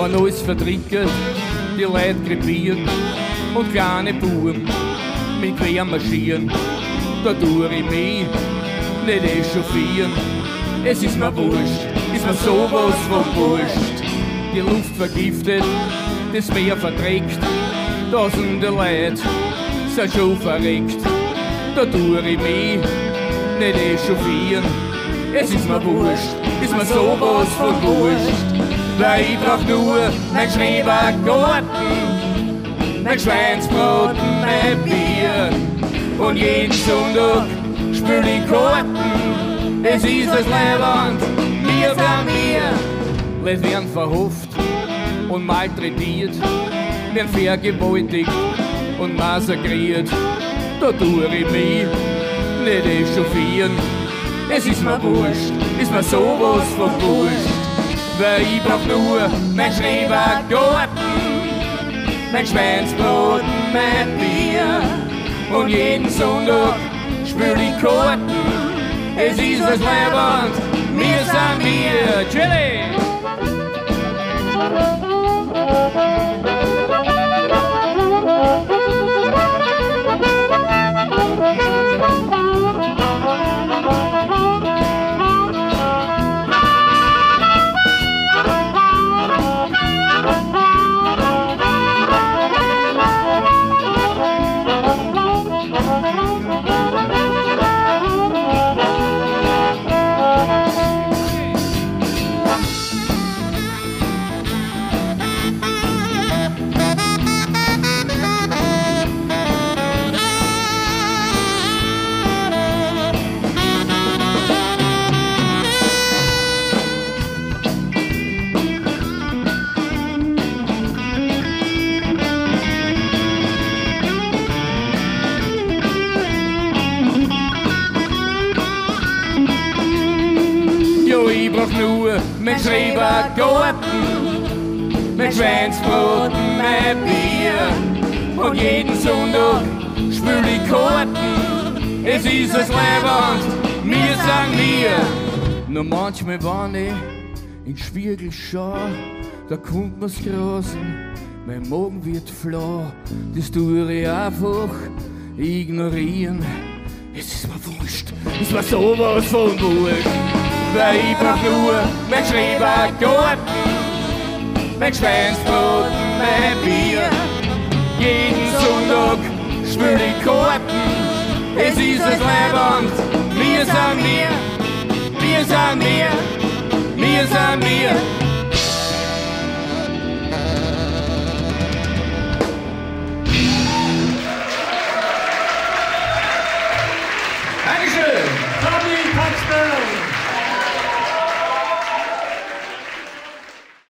wenn alles verdrickert, die Leute krepieren und kleine Buben mit quer marschieren. Da tue ich mich nicht echauffieren. Es ist mir wurscht, ist mir sowas von wurscht. Die Luft vergiftet, das Meer verdreckt, tausende Leute sind schon verreckt. Da tue ich mich nicht echauffieren. Es ist mir wurscht, ist mir sowas von wurscht. Weil ich brauch nur mein Schrebergarten, mein Schweinsbraten, mein Bier. Und jeden Sonntag spül ich Karten. Es ist das Leibwand, wir sind wir. Leute werden verhofft und malträtiert, werden vergewaltigt und massakriert. Da tue ich mich nicht echauffieren. Es ist mir wurscht, ist mir sowas von wurscht. Weil ich brauch nur mein Schrebergarten, mein Schweinsbraten, mein Bier. Und jeden Sonntag spül ich Karten. Es ist das Leibwand, wir sind wir. Chili! Ich brauch nur mein Schrebergarten, mein Schweinsbraten, mein Bier. Und jeden Sonntag spül ich Karten. Es ist das Leibwand, wir sind wir. Nur manchmal, wenn ich in den Spiegel schau, da kommt mir's grasen, mein Magen wird flau. Das tue ich einfach ignorieren. Es ist mir wurscht, es war sowas von wurscht. Weil ich brauch nur mein Schrebergarten, mein Schweinsbraten, mein Bier. Jeden Sonntag spül ich Karten. Es ist das Leibwand, wir sind wir. Wir sind wir, wir sind wir.